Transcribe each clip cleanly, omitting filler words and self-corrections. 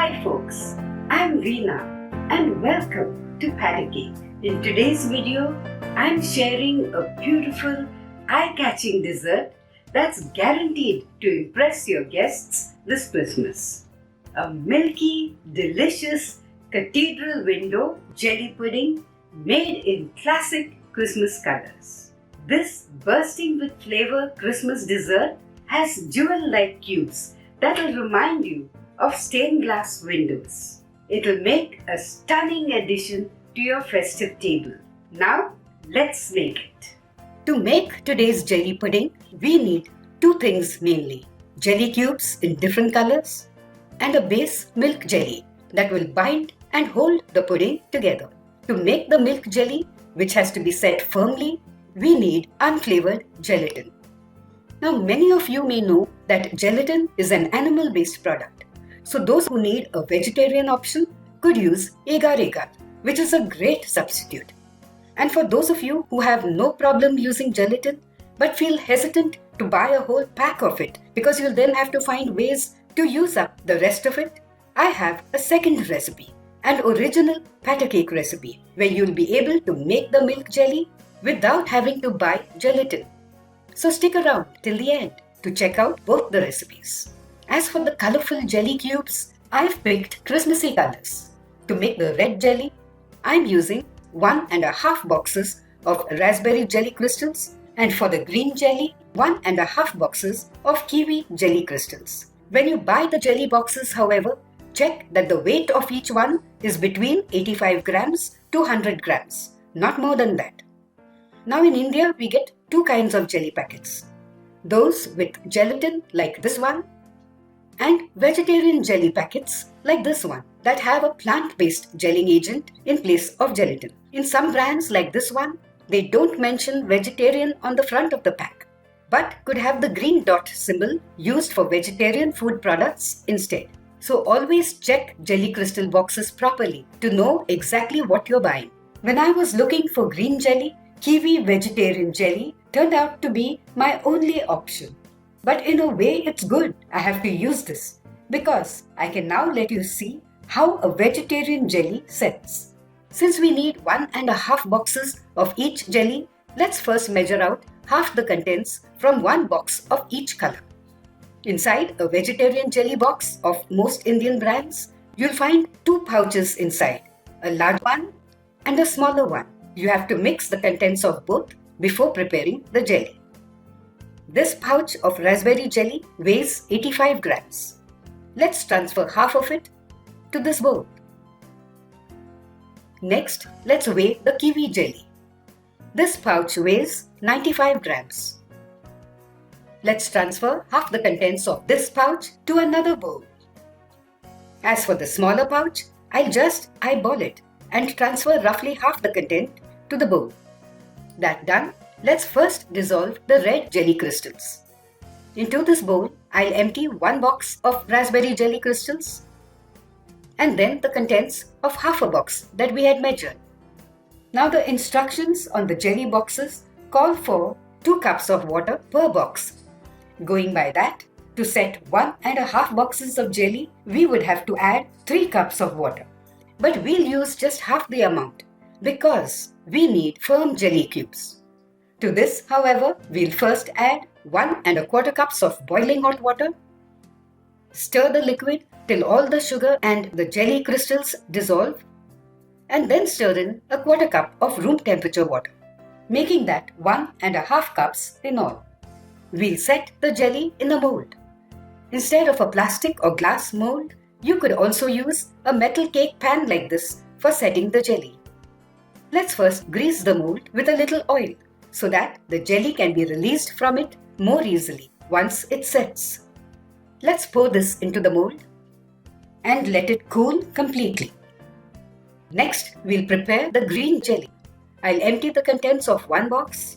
Hi folks, I'm Reena and welcome to Paddy Cake. In today's video, I'm sharing a beautiful, eye-catching dessert that's guaranteed to impress your guests this Christmas. A milky, delicious Cathedral Window Jelly pudding made in classic Christmas colors. This bursting with flavor Christmas dessert has jewel-like cubes that will remind you of stained glass windows. It will make a stunning addition to your festive table. Now, let's make it. To make today's jelly pudding, we need two things mainly: jelly cubes in different colors and a base milk jelly that will bind and hold the pudding together. To make the milk jelly, which has to be set firmly, we need unflavoured gelatin. Now, many of you may know that gelatin is an animal-based product. So those who need a vegetarian option could use agar-agar, which is a great substitute. And for those of you who have no problem using gelatin but feel hesitant to buy a whole pack of it because you'll then have to find ways to use up the rest of it, I have a second recipe, an original patty cake recipe where you'll be able to make the milk jelly without having to buy gelatin. So stick around till the end to check out both the recipes. As for the colourful jelly cubes, I've picked Christmassy colours. To make the red jelly, I'm using 1.5 boxes of raspberry jelly crystals, and for the green jelly, 1.5 boxes of kiwi jelly crystals. When you buy the jelly boxes, however, check that the weight of each one is between 85 grams to 100 grams, not more than that. Now in India, we get two kinds of jelly packets. Those with gelatin like this one, and vegetarian jelly packets like this one that have a plant-based gelling agent in place of gelatin. In some brands like this one, they don't mention vegetarian on the front of the pack, but could have the green dot symbol used for vegetarian food products instead. So always check jelly crystal boxes properly to know exactly what you're buying. When I was looking for green jelly, kiwi vegetarian jelly turned out to be my only option. But in a way it's good I have to use this because I can now let you see how a vegetarian jelly sets. Since we need 1.5 boxes of each jelly, let's first measure out half the contents from one box of each color. Inside a vegetarian jelly box of most Indian brands, you'll find two pouches inside, a large one and a smaller one. You have to mix the contents of both before preparing the jelly. This pouch of raspberry jelly weighs 85 grams. Let's transfer half of it to this bowl. Next, let's weigh the kiwi jelly. This pouch weighs 95 grams. Let's transfer half the contents of this pouch to another bowl. As for the smaller pouch, I'll just eyeball it and transfer roughly half the content to the bowl. That done, let's first dissolve the red jelly crystals. Into this bowl, I'll empty one box of raspberry jelly crystals and then the contents of half a box that we had measured. Now the instructions on the jelly boxes call for 2 cups of water per box. Going by that, to set 1.5 boxes of jelly, we would have to add 3 cups of water. But we'll use just half the amount because we need firm jelly cubes. To this, however, we'll first add 1.25 cups of boiling hot water. Stir the liquid till all the sugar and the jelly crystals dissolve, and then stir in 1/4 cup of room temperature water, making that 1.5 cups in all. We'll set the jelly in a mold. Instead of a plastic or glass mold, you could also use a metal cake pan like this for setting the jelly. Let's first grease the mold with a little oil so that the jelly can be released from it more easily once it sets. Let's pour this into the mold and let it cool completely. Next, we'll prepare the green jelly. I'll empty the contents of one box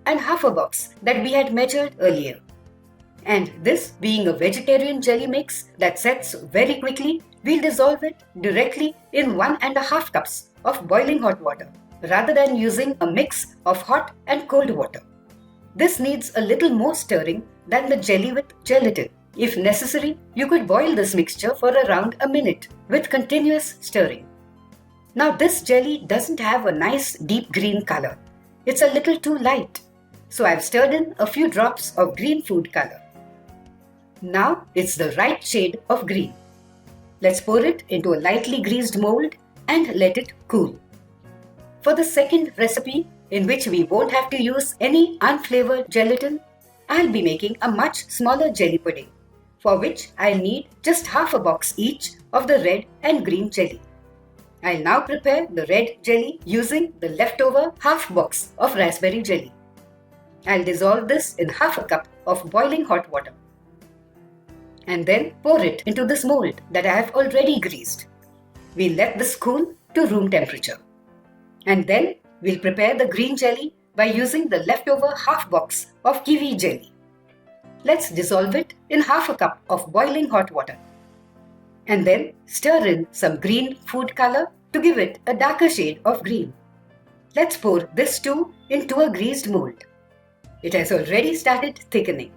and half a box that we had measured earlier. And this being a vegetarian jelly mix that sets very quickly, we'll dissolve it directly in 1.5 cups of boiling hot water rather than using a mix of hot and cold water. This needs a little more stirring than the jelly with gelatin If necessary, you could boil this mixture for around a minute with continuous stirring. Now this jelly doesn't have a nice deep green color. It's a little too light. So I've stirred in a few drops of green food color. Now it's the right shade of green. Let's pour it into a lightly greased mold and let it cool. For the second recipe, in which we won't have to use any unflavoured gelatin, I'll be making a much smaller jelly pudding, for which I'll need just half a box each of the red and green jelly. I'll now prepare the red jelly using the leftover half box of raspberry jelly. I'll dissolve this in half a cup of boiling hot water and then pour it into this mold that I have already greased. We'll let this cool to room temperature. And then we'll prepare the green jelly by using the leftover half box of kiwi jelly. Let's dissolve it in half a cup of boiling hot water. And then stir in some green food color to give it a darker shade of green. Let's pour this too into a greased mold. It has already started thickening.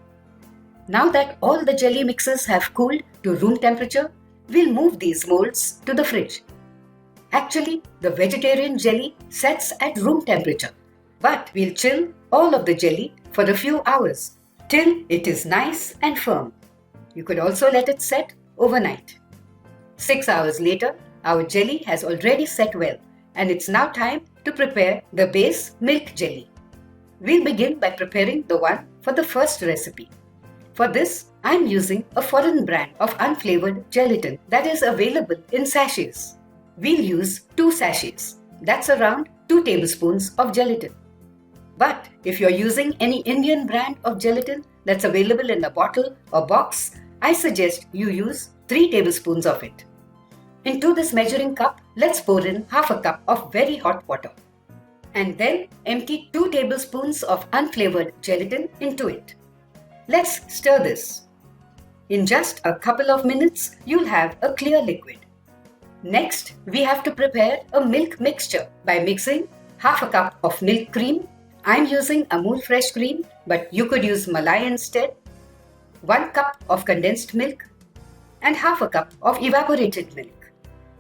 Now that all the jelly mixes have cooled to room temperature, we'll move these molds to the fridge. Actually, the vegetarian jelly sets at room temperature, but we'll chill all of the jelly for a few hours till it is nice and firm. You could also let it set overnight. 6 hours later, our jelly has already set well, and it's now time to prepare the base milk jelly. We'll begin by preparing the one for the first recipe. For this, I'm using a foreign brand of unflavoured gelatin that is available in sachets. We'll use 2 sachets. That's around 2 tablespoons of gelatin. But if you're using any Indian brand of gelatin that's available in a bottle or box, I suggest you use 3 tablespoons of it. Into this measuring cup, let's pour in half a cup of very hot water. And then empty 2 tablespoons of unflavoured gelatin into it. Let's stir this. In just a couple of minutes, you'll have a clear liquid. Next, we have to prepare a milk mixture by mixing half a cup of milk cream. I'm using Amul fresh cream, but you could use Malai instead. 1 cup of condensed milk and half a cup of evaporated milk.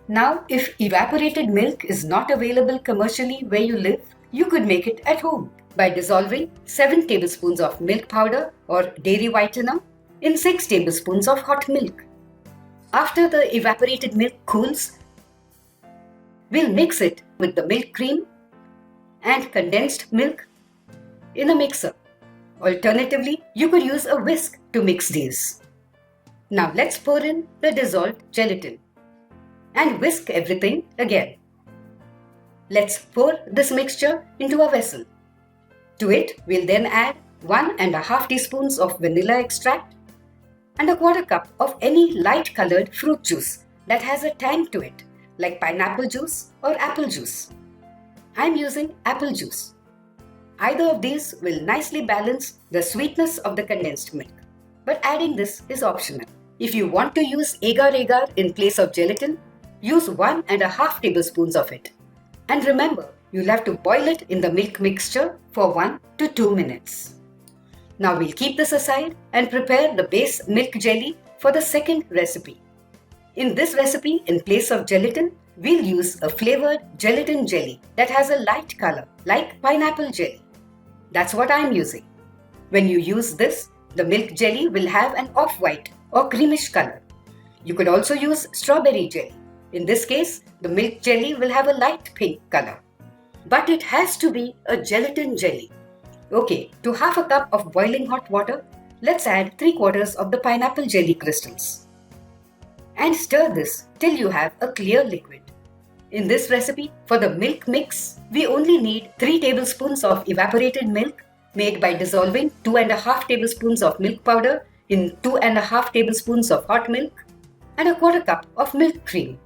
Now, if evaporated milk is not available commercially where you live, you could make it at home by dissolving 7 tablespoons of milk powder or dairy whitener in 6 tablespoons of hot milk. After the evaporated milk cools, we'll mix it with the milk cream and condensed milk in a mixer. Alternatively, you could use a whisk to mix these. Now let's pour in the dissolved gelatin and whisk everything again. Let's pour this mixture into a vessel. To it, we'll then add 1.5 teaspoons of vanilla extract and a quarter cup of any light colored fruit juice that has a tang to it, like pineapple juice or apple juice. I'm using apple juice. Either of these will nicely balance the sweetness of the condensed milk, but adding this is optional. If you want to use agar-agar in place of gelatin, use 1.5 tablespoons of it. And remember, you'll have to boil it in the milk mixture for 1 to 2 minutes. Now we'll keep this aside and prepare the base milk jelly for the second recipe. In this recipe, in place of gelatin, we'll use a flavoured gelatin jelly that has a light colour like pineapple jelly. That's what I'm using. When you use this, the milk jelly will have an off-white or creamish colour. You could also use strawberry jelly. In this case, the milk jelly will have a light pink colour. But it has to be a gelatin jelly. Okay, to half a cup of boiling hot water, let's add 3/4 of the pineapple jelly crystals. And stir this till you have a clear liquid. In this recipe, for the milk mix, we only need 3 tablespoons of evaporated milk made by dissolving 2.5 tablespoons of milk powder in 2.5 tablespoons of hot milk and a quarter cup of milk cream.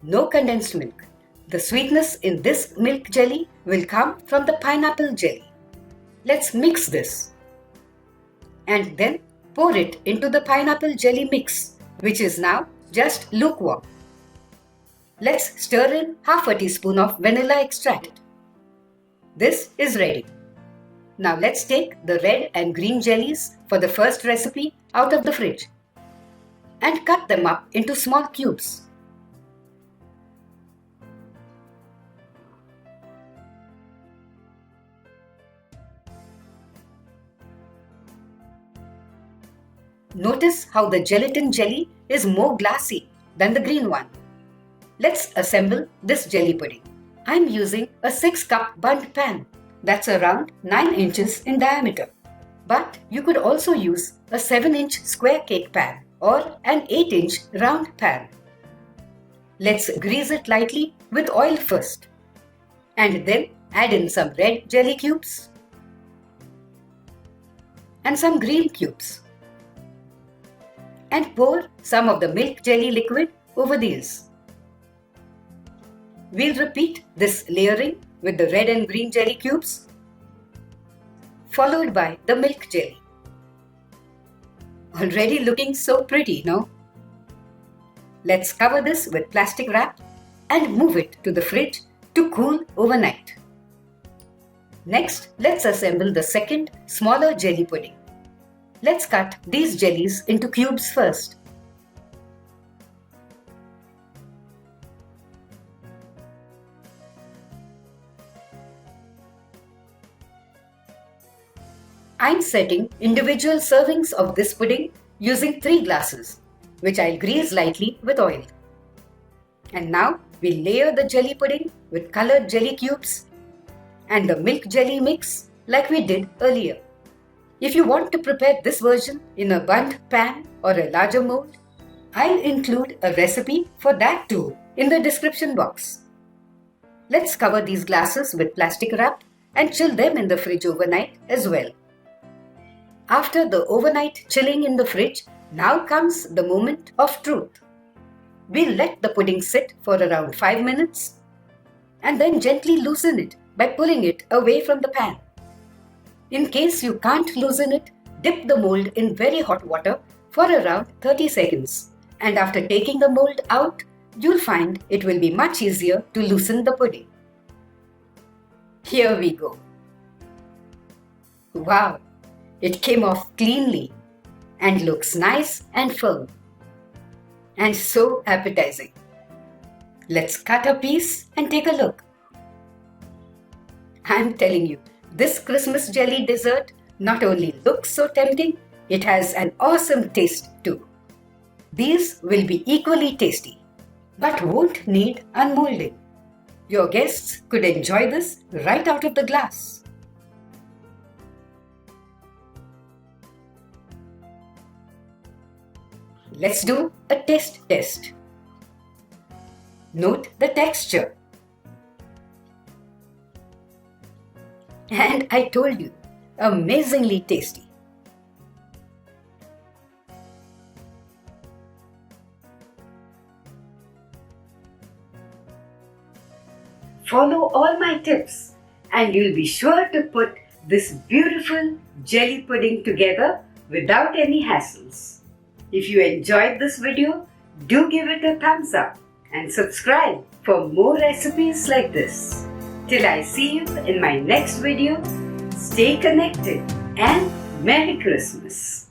No condensed milk. The sweetness in this milk jelly will come from the pineapple jelly. Let's mix this and then pour it into the pineapple jelly mix, which is now just lukewarm. Let's stir in half a teaspoon of vanilla extract. This is ready. Now let's take the red and green jellies for the first recipe out of the fridge and cut them up into small cubes. Notice how the gelatin jelly is more glassy than the green one. Let's assemble this jelly pudding. I'm using a 6-cup bundt pan that's around 9 inches in diameter. But you could also use a 7-inch square cake pan or an 8-inch round pan. Let's grease it lightly with oil first and then add in some red jelly cubes and some green cubes and pour some of the milk jelly liquid over these. We'll repeat this layering with the red and green jelly cubes, followed by the milk jelly. Already looking so pretty, no? Let's cover this with plastic wrap and move it to the fridge to cool overnight. Next, let's assemble the second, smaller jelly pudding. Let's cut these jellies into cubes first. I'm setting individual servings of this pudding using 3 glasses, which I'll grease lightly with oil. And now we'll layer the jelly pudding with colored jelly cubes and the milk jelly mix like we did earlier. If you want to prepare this version in a bundt pan or a larger mold, I'll include a recipe for that too in the description box. Let's cover these glasses with plastic wrap and chill them in the fridge overnight as well. After the overnight chilling in the fridge, now comes the moment of truth. We'll let the pudding sit for around 5 minutes and then gently loosen it by pulling it away from the pan. In case you can't loosen it, dip the mold in very hot water for around 30 seconds. And after taking the mold out, you'll find it will be much easier to loosen the pudding. Here we go. Wow! It came off cleanly and looks nice and firm and so appetizing. Let's cut a piece and take a look. I'm telling you, this Christmas jelly dessert not only looks so tempting, it has an awesome taste too. These will be equally tasty, but won't need unmoulding. Your guests could enjoy this right out of the glass. Let's do a taste test. Note the texture. And I told you, amazingly tasty. Follow all my tips and you'll be sure to put this beautiful jelly pudding together without any hassles. If you enjoyed this video, do give it a thumbs up and subscribe for more recipes like this. Till I see you in my next video, stay connected and Merry Christmas!